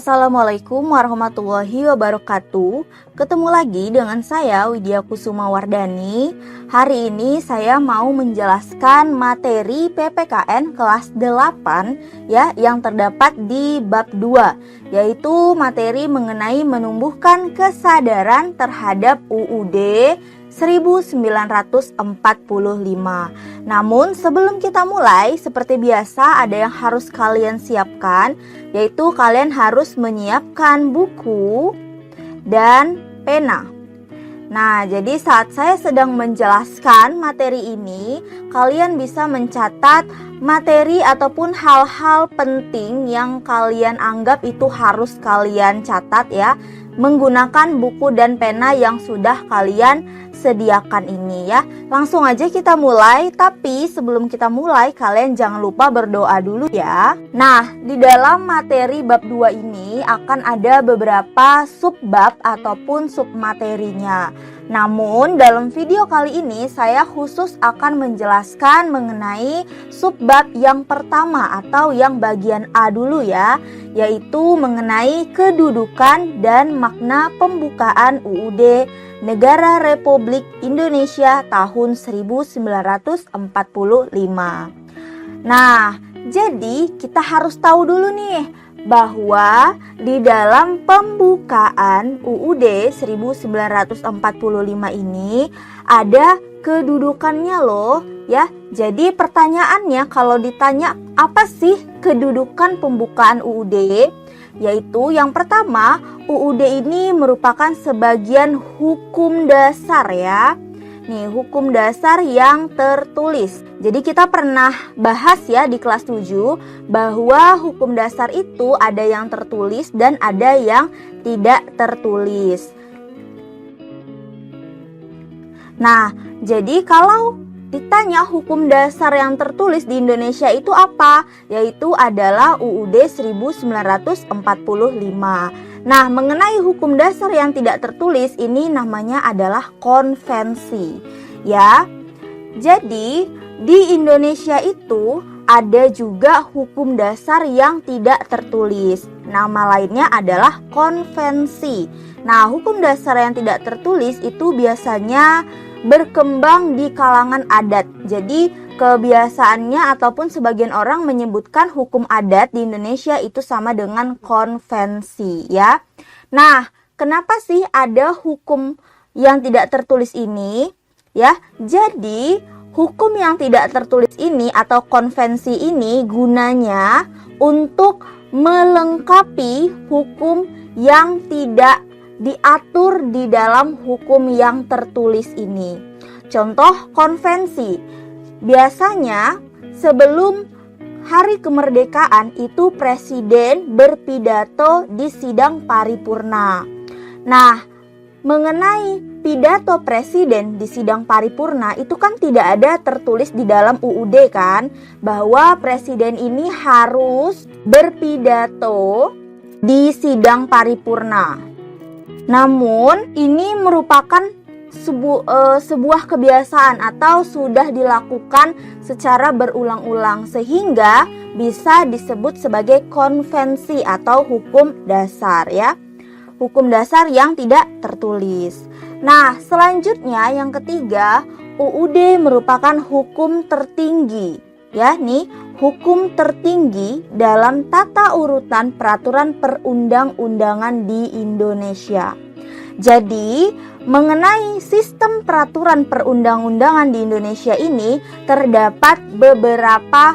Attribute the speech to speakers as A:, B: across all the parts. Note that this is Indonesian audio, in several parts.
A: Assalamualaikum warahmatullahi wabarakatuh. Ketemu lagi dengan saya Widya Kusuma Wardani. Hari ini saya mau menjelaskan materi PPKN kelas 8 ya, yang terdapat di bab 2, yaitu materi mengenai menumbuhkan kesadaran terhadap UUD 1945. Namun sebelum kita mulai, seperti biasa ada yang harus kalian siapkan, yaitu kalian harus menyiapkan buku dan pena. Nah, jadi saat saya sedang menjelaskan materi ini, kalian bisa mencatat materi ataupun hal-hal penting yang kalian anggap itu harus kalian catat ya, menggunakan buku dan pena yang sudah kalian sediakan ini ya. Langsung aja kita mulai, tapi sebelum kita mulai kalian jangan lupa berdoa dulu ya. Nah, di dalam materi bab 2 ini akan ada beberapa subbab ataupun submaterinya. Namun dalam video kali ini saya khusus akan menjelaskan mengenai subbab yang pertama atau yang bagian A dulu ya, yaitu mengenai kedudukan dan makna pembukaan UUD Negara Republik Indonesia tahun 1945. Nah, jadi kita harus tahu dulu nih bahwa di dalam pembukaan UUD 1945 ini ada kedudukannya loh ya. Jadi pertanyaannya kalau ditanya apa sih kedudukan pembukaan UUD? Yaitu yang pertama, UUD ini merupakan sebagian hukum dasar ya. Nih, hukum dasar yang tertulis. Jadi kita pernah bahas ya di kelas 7 bahwa hukum dasar itu ada yang tertulis dan ada yang tidak tertulis. Nah, jadi kalau ditanya hukum dasar yang tertulis di Indonesia itu apa? Yaitu adalah UUD 1945. Nah, mengenai hukum dasar yang tidak tertulis ini namanya adalah konvensi. Ya. Jadi, di Indonesia itu ada juga hukum dasar yang tidak tertulis. Nama lainnya adalah konvensi. Nah, hukum dasar yang tidak tertulis itu biasanya berkembang di kalangan adat. Jadi kebiasaannya ataupun sebagian orang menyebutkan hukum adat di Indonesia itu sama dengan konvensi ya. Nah, kenapa sih ada hukum yang tidak tertulis ini? Ya, jadi hukum yang tidak tertulis ini atau konvensi ini gunanya untuk melengkapi hukum yang tidak diatur di dalam hukum yang tertulis ini. Contoh konvensi. Biasanya sebelum hari kemerdekaan itu presiden berpidato di sidang paripurna. Nah, mengenai pidato presiden di sidang paripurna itu kan tidak ada tertulis di dalam UUD kan, bahwa presiden ini harus berpidato di sidang paripurna. Namun ini merupakan sebuah kebiasaan atau sudah dilakukan secara berulang-ulang sehingga bisa disebut sebagai konvensi atau hukum dasar ya. Hukum dasar yang tidak tertulis. Nah, selanjutnya yang ketiga, UUD merupakan hukum tertinggi. Ya, nih hukum tertinggi dalam tata urutan peraturan perundang-undangan di Indonesia. Jadi, mengenai sistem peraturan perundang-undangan di Indonesia ini terdapat beberapa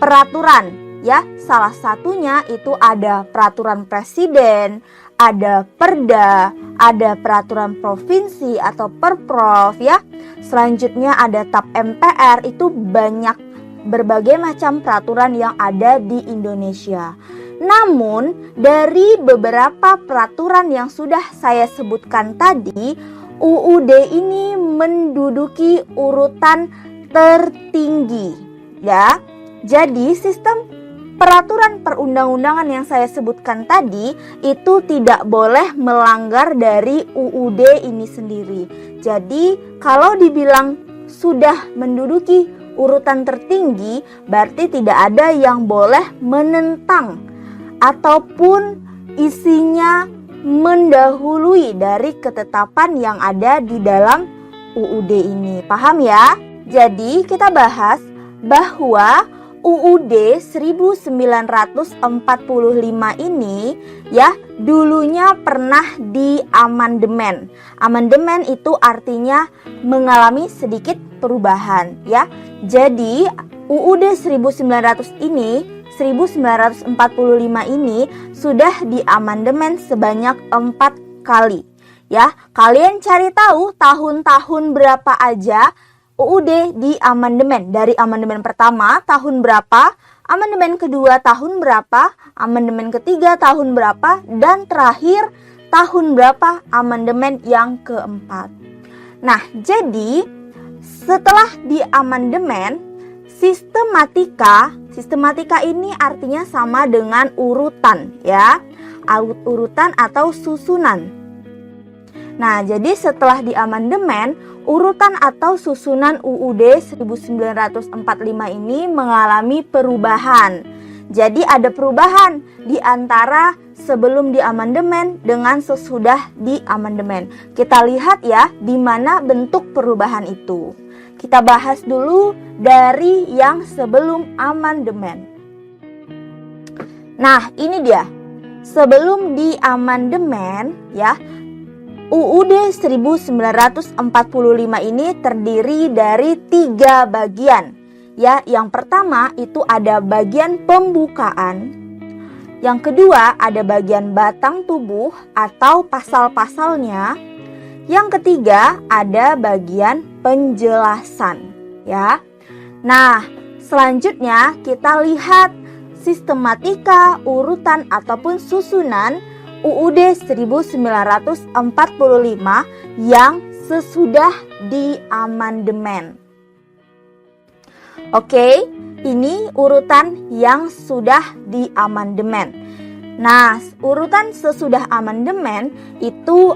A: peraturan ya. Salah satunya itu ada peraturan presiden, ada perda, ada peraturan provinsi atau perprov ya. Selanjutnya ada TAP MPR, itu banyak berbagai macam peraturan yang ada di Indonesia. Namun, dari beberapa peraturan yang sudah saya sebutkan tadi, UUD ini menduduki urutan tertinggi, ya. Jadi, sistem peraturan perundang-undangan yang saya sebutkan tadi itu tidak boleh melanggar dari UUD ini sendiri. Jadi, kalau dibilang sudah menduduki urutan tertinggi, berarti tidak ada yang boleh menentang ataupun isinya mendahului dari ketetapan yang ada di dalam UUD ini. Paham ya? Jadi kita bahas bahwa UUD 1945 ini ya dulunya pernah diamandemen. Amandemen itu artinya mengalami sedikit perubahan ya. Jadi UUD 1945 ini sudah diamandemen sebanyak 4 kali ya. Kalian cari tahu tahun-tahun berapa aja UUD di amandemen. Dari amandemen pertama tahun berapa, amandemen kedua tahun berapa, amandemen ketiga tahun berapa, dan terakhir tahun berapa amandemen yang keempat. Nah, jadi setelah di amandemen, sistematika ini artinya sama dengan urutan ya, urutan atau susunan. Nah, jadi setelah di amandemen, urutan atau susunan UUD 1945 ini mengalami perubahan. Jadi ada perubahan di antara sebelum di amandemen dengan sesudah di amandemen. Kita lihat ya di mana bentuk perubahan itu. Kita bahas dulu dari yang sebelum amandemen. Nah, ini dia. Sebelum di amandemen ya, UUD 1945 ini terdiri dari 3 bagian. Ya, yang pertama itu ada bagian pembukaan. Yang kedua ada bagian batang tubuh atau pasal-pasalnya. Yang ketiga ada bagian penjelasan, ya. Nah, selanjutnya kita lihat sistematika, urutan ataupun susunan UUD 1945 yang sesudah di amandemen. Oke, ini urutan yang sudah di amandemen. Nah, urutan sesudah amandemen itu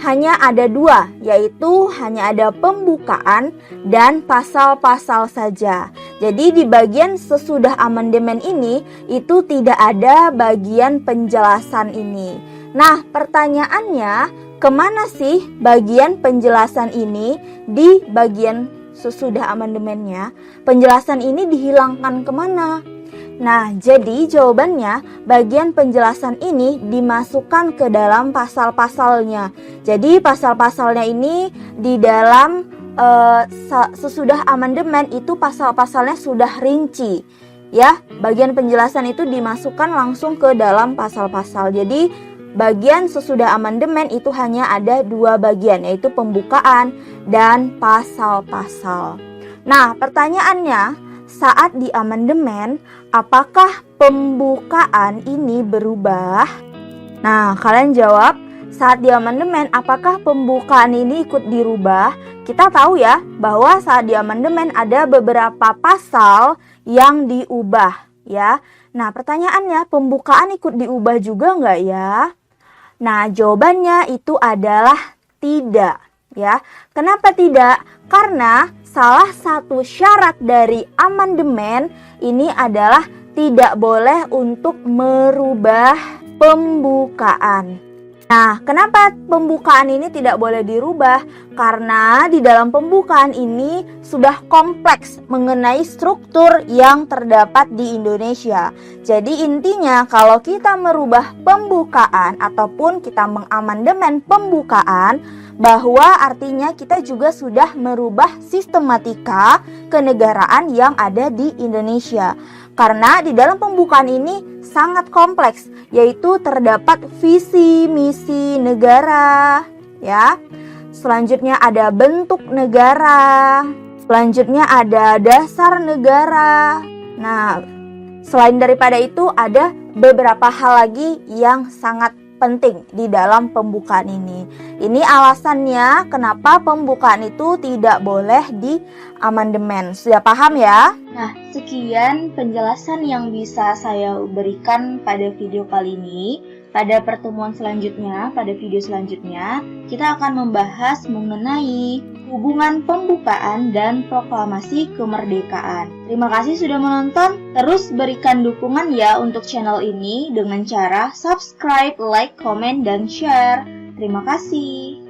A: hanya ada 2, yaitu hanya ada pembukaan dan pasal-pasal saja. Jadi di bagian sesudah amandemen ini itu tidak ada bagian penjelasan ini. Nah, pertanyaannya, kemana sih bagian penjelasan ini di bagian sesudah amandemennya? Penjelasan ini dihilangkan kemana? Nah, jadi jawabannya bagian penjelasan ini dimasukkan ke dalam pasal-pasalnya. Jadi pasal-pasalnya ini di dalam sesudah amandemen itu pasal-pasalnya sudah rinci. Ya, bagian penjelasan itu dimasukkan langsung ke dalam pasal-pasal. Jadi bagian sesudah amandemen itu hanya ada 2 bagian, yaitu pembukaan dan pasal-pasal. Nah, pertanyaannya, saat di amandemen, apakah pembukaan ini berubah? Nah, kalian jawab, saat di amandemen, apakah pembukaan ini ikut dirubah? Kita tahu ya, bahwa saat di amandemen ada beberapa pasal yang diubah, ya. Nah, pertanyaannya, pembukaan ikut diubah juga nggak ya? Nah, jawabannya itu adalah tidak, ya. Kenapa tidak? Karena salah satu syarat dari amandemen ini adalah tidak boleh untuk merubah pembukaan. Nah, kenapa pembukaan ini tidak boleh dirubah? Karena di dalam pembukaan ini sudah kompleks mengenai struktur yang terdapat di Indonesia. Jadi intinya kalau kita merubah pembukaan ataupun kita mengamandemen pembukaan, bahwa artinya kita juga sudah merubah sistematika kenegaraan yang ada di Indonesia. Karena di dalam pembukaan ini sangat kompleks, yaitu terdapat visi misi negara, ya. Selanjutnya ada bentuk negara, selanjutnya ada dasar negara. Nah, selain daripada itu ada beberapa hal lagi yang sangat penting di dalam pembukaan ini. Ini alasannya kenapa pembukaan itu tidak boleh di amandemen. Sudah paham ya? Nah, sekian penjelasan yang bisa saya berikan pada video kali ini. Pada pertemuan selanjutnya, pada video selanjutnya, kita akan membahas mengenai hubungan pembukaan dan proklamasi kemerdekaan. Terima kasih sudah menonton. Terus berikan dukungan ya untuk channel ini dengan cara subscribe, like, komen, dan share. Terima kasih.